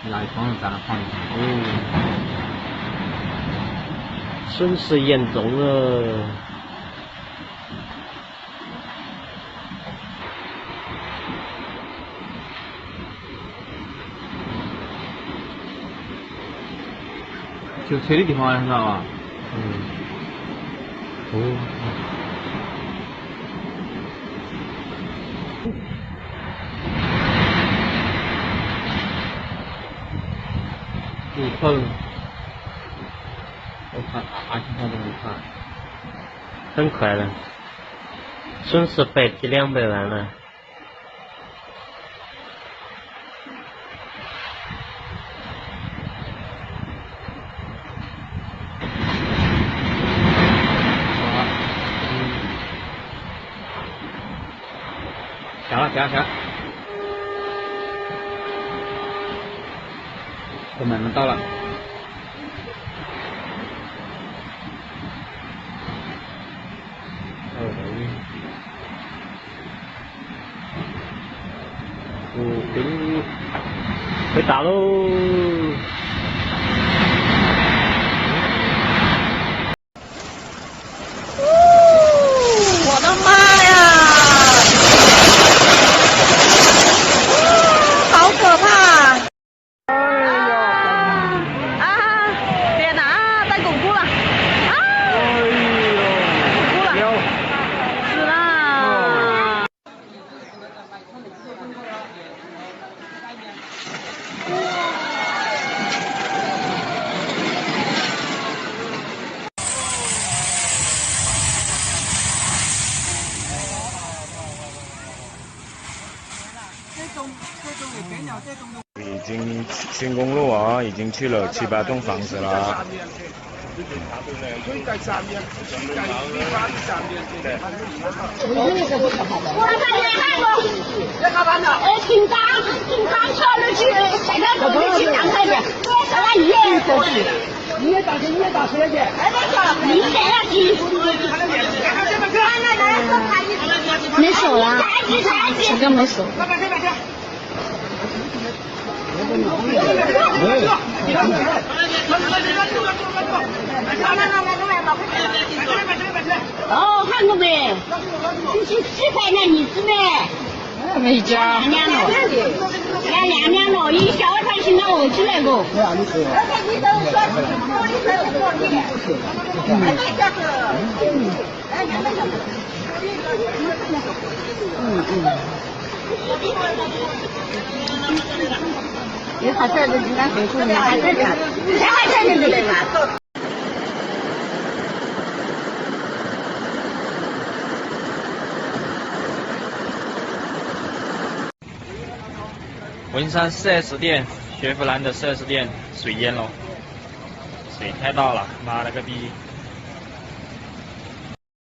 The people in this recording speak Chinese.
来光了咱放一放。真是严重了。就车的地方知道吧？路碰，我看阿星他都没看，很快了，损失白提200万了。下了，我慢慢到了。被打喽！我的妈呀！好可怕！天哪，在巩固了！巩固了！是啦！已经新公路啊，已经去了7、8栋房子了。平常跳着去，踩到手就去两块钱，咱俩一人过去。你也打车去。你谁呀？没手了，手就没手。哦，看过没？去吃饭呢，你吃没？没家。两了，一小块钱到我去那个。而且你都说玻璃才有玻璃。你好在这应该回复你还在这，谁还在这里呢？文山 4S 店，雪佛兰的4S 店水淹了，水太大了，妈了个逼！